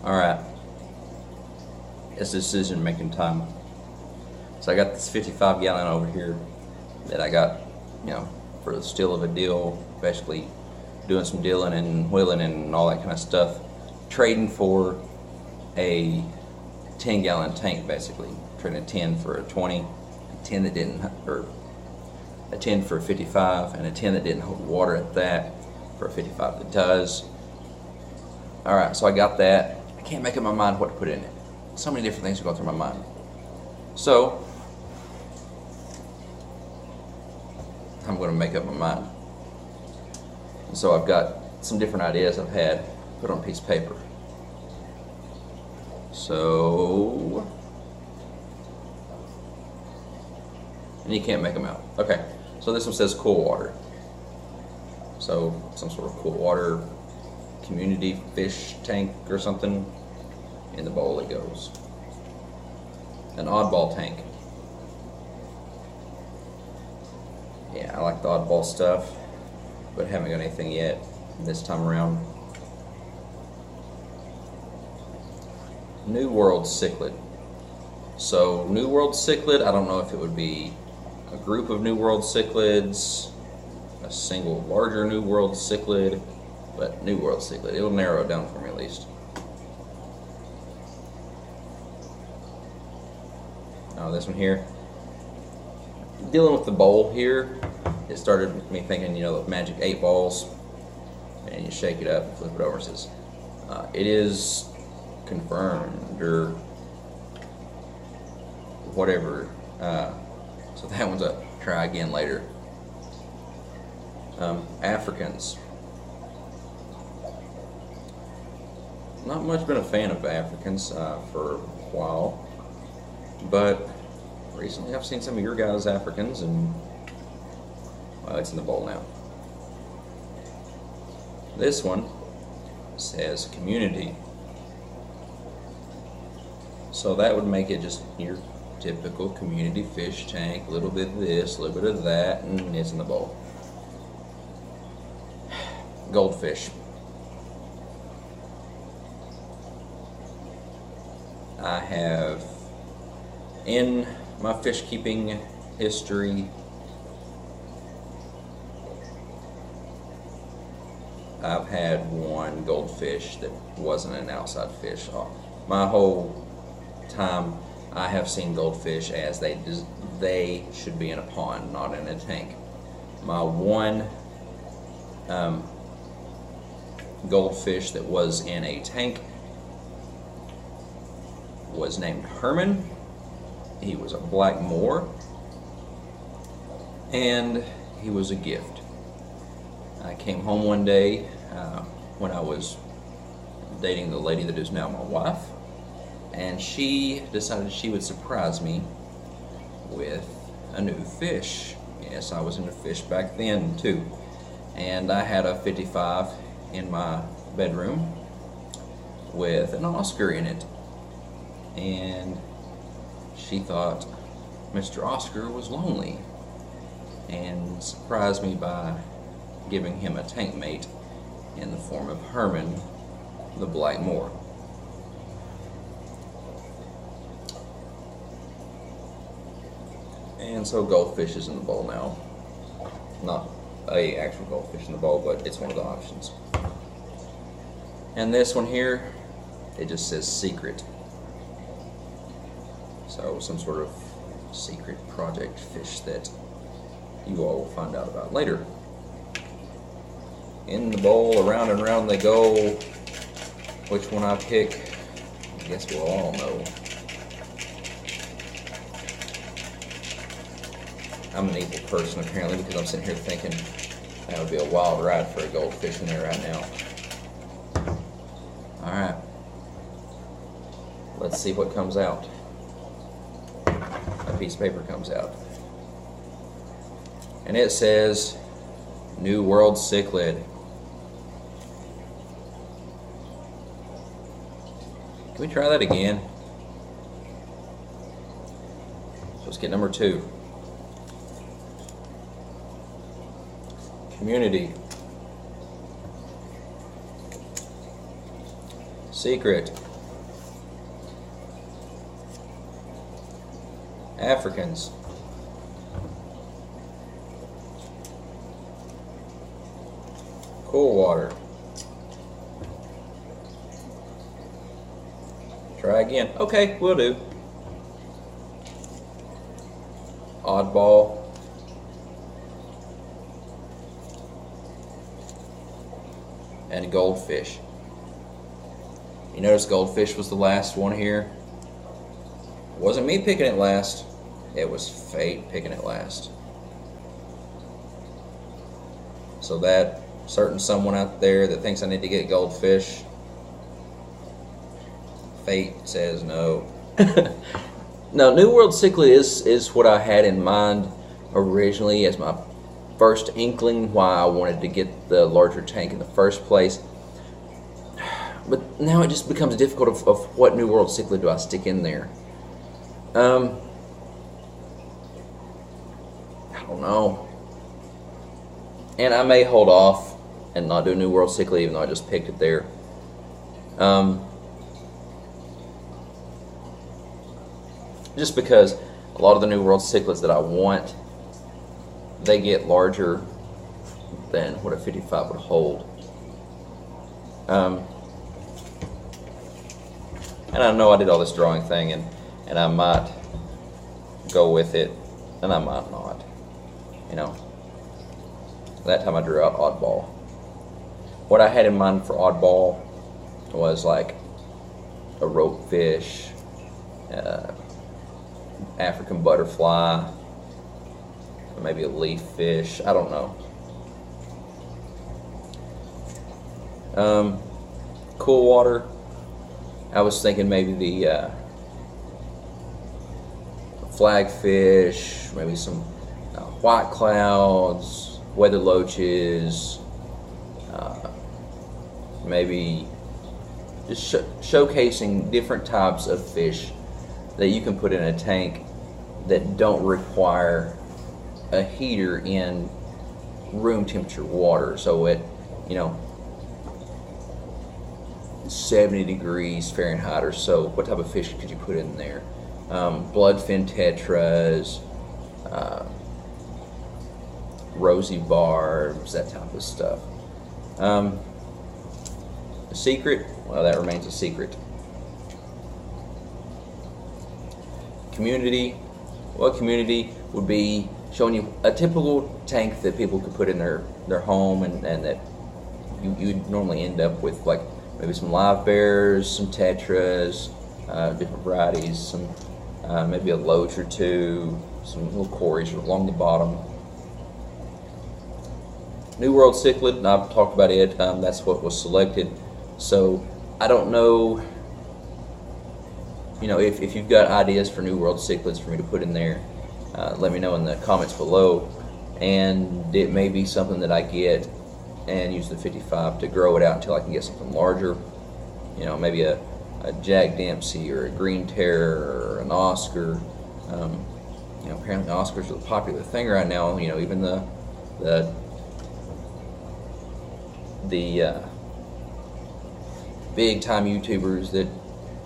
Alright, it's decision making time. So I got this 55 gallon over here that I got, for the steal of a deal, basically doing some dealing and wheeling and all that kind of stuff, trading for a 10 gallon tank basically. Trading a 10 for a 20, a 10 that didn't, or a 10 for a 55, and a 10 that didn't hold water at that for a 55 that does. Alright, so I got that. I can't make up my mind what to put in it. So many different things are going through my mind. So, I'm going to make up my mind. And so I've got some different ideas I've had put on a piece of paper. So, and you can't make them out. Okay, so this one says cool water. So, some sort of cool water community fish tank or something. In the bowl it goes. An oddball tank. Yeah, I like the oddball stuff, but haven't got anything yet this time around. New World Cichlid. So New World Cichlid, I don't know if it would be a group of New World Cichlids, a single larger New World Cichlid, but New World Cichlid. It'll narrow it down for me at least. Oh, this one here. Dealing with the bowl here, it started with me thinking, the magic 8 balls, and you shake it up and flip it over. It says, it is confirmed, or whatever. So that one's a try again later. Africans. Not much been a fan of Africans for a while, but recently I've seen some of your guys' Africans, and well, it's in the bowl now. This one says community. So that would make it just your typical community fish tank, a little bit of this, a little bit of that, and it's in the bowl. Goldfish. I have, in my fish keeping history, I've had one goldfish that wasn't an outside fish. My whole time I have seen goldfish as they should be in a pond, not in a tank. My one goldfish that was in a tank was named Herman. He was a black Moor, and he was a gift. I came home one day when I was dating the lady that is now my wife, and she decided she would surprise me with a new fish. Yes, I was into fish back then too, and I had a 55 in my bedroom with an Oscar in it, and she thought Mr. Oscar was lonely and surprised me by giving him a tank mate in the form of Herman the Black Moor. And so goldfish is in the bowl now. Not a actual goldfish in the bowl, but it's one of the options. And this one here, it just says secret. So some sort of secret project fish that you all will find out about later. In the bowl, around and around they go. Which one I pick, I guess we'll all know. I'm an evil person apparently, because I'm sitting here thinking that would be a wild ride for a goldfish in there right now. Alright. Let's see what comes out. A piece of paper comes out. And it says New World Cichlid. Can we try that again? So let's get number 2. Community. Secret. Africans. Cool water. Try again. Okay, will do. Oddball. And goldfish. You notice goldfish was the last one here? It wasn't me picking it last. It was fate picking it last. So that certain someone out there that thinks I need to get goldfish, fate says no. No, New World Cichlid is what I had in mind originally as my first inkling why I wanted to get the larger tank in the first place. But now it just becomes difficult of what New World Cichlid do I stick in there. I don't know. And I may hold off and not do New World Cichlid even though I just picked it there. Just because a lot of the New World Cichlids that I want, they get larger than what a 55 would hold. And I know I did all this drawing thing, and I might go with it, and I might not. You know, that time I drew out oddball. What I had in mind for oddball was like a rope fish, African butterfly, maybe a leaf fish. I don't know. Cool water. I was thinking maybe the flagfish, maybe some white clouds, weather loaches, maybe just showcasing different types of fish that you can put in a tank that don't require a heater in room temperature water. So at, 70 degrees Fahrenheit or so, what type of fish could you put in there? Bloodfin tetras, rosy barbs, that type of stuff. A secret? Well, that remains a secret. Community. Well, community would be showing you a typical tank that people could put in their home, and that you'd normally end up with, like maybe some live bears, some tetras, different varieties, some maybe a loach or two, some little cories along the bottom. New World Cichlid, and I've talked about it. That's what was selected. So I don't know. If you've got ideas for New World Cichlids for me to put in there, let me know in the comments below. And it may be something that I get and use the 55 to grow it out until I can get something larger. Maybe a Jack Dempsey or a Green Terror or an Oscar. Apparently Oscars are the popular thing right now. Even the big time YouTubers that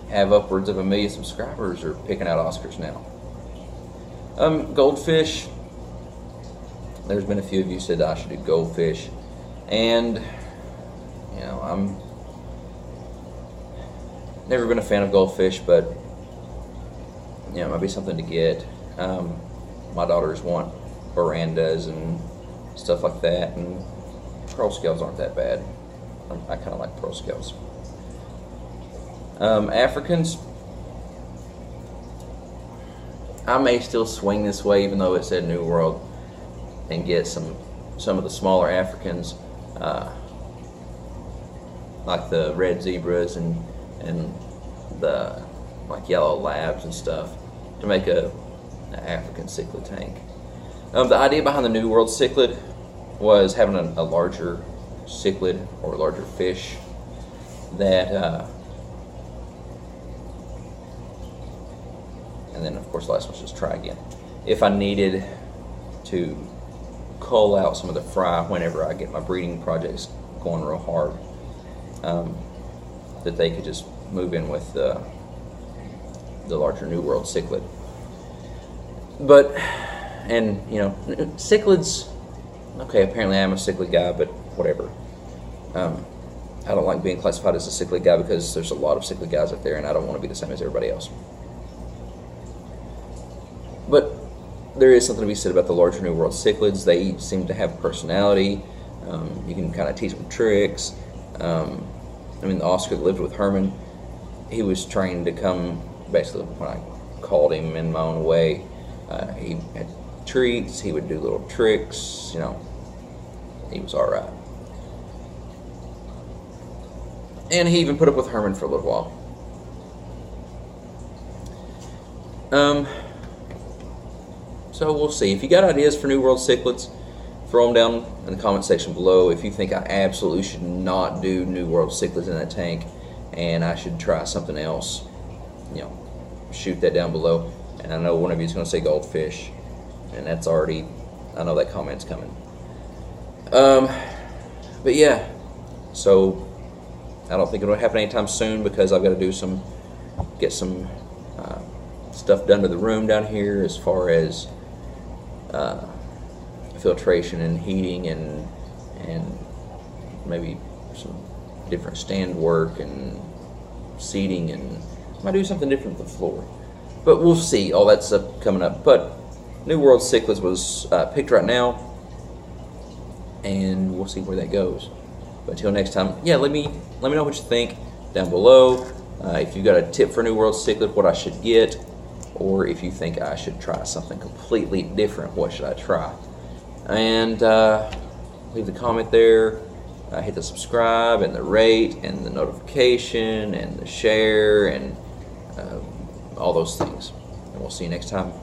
have upwards of 1 million subscribers are picking out Oscars now. Goldfish. There's been a few of you said I should do goldfish, and I'm never been a fan of goldfish, but it might be something to get. My daughters want verandas and stuff like that, and pearl scales aren't that bad. I kind of like pearl scales. Africans, I may still swing this way even though it said New World, and get some of the smaller Africans, like the red zebras and the like yellow labs and stuff, to make an African cichlid tank. The idea behind the New World Cichlid was having a larger cichlid or a larger fish that and then of course last one's just try again. If I needed to cull out some of the fry whenever I get my breeding projects going real hard, that they could just move in with the larger New World Cichlid. But, and you know, cichlids. Okay, apparently I'm a cichlid guy, but whatever. I don't like being classified as a cichlid guy because there's a lot of cichlid guys out there, and I don't want to be the same as everybody else. But there is something to be said about the larger New World cichlids. They seem to have personality. You can kind of teach them tricks. I mean, the Oscar that lived with Herman, he was trained to come, basically, when I called him in my own way, he had treats, he would do little tricks, you know, he was all right. And he even put up with Herman for a little while. So we'll see. If you got ideas for New World cichlids, throw them down in the comment section below. If you think I absolutely should not do New World cichlids in that tank and I should try something else, you know, shoot that down below. And I know one of you is going to say goldfish, and that's already, I know that comment's coming. But yeah, so I don't think it'll happen anytime soon because I've got to get some stuff done to the room down here as far as filtration and heating and maybe some different stand work and seating, and I might do something different with the floor. But we'll see, all that stuff coming up. But New World cichlids was picked right now, and we'll see where that goes. But until next time, yeah, let me know what you think down below. If you've got a tip for New World cichlid, what I should get, or if you think I should try something completely different, what should I try? And leave the comment there. Hit the subscribe and the rate and the notification and the share and all those things. And we'll see you next time.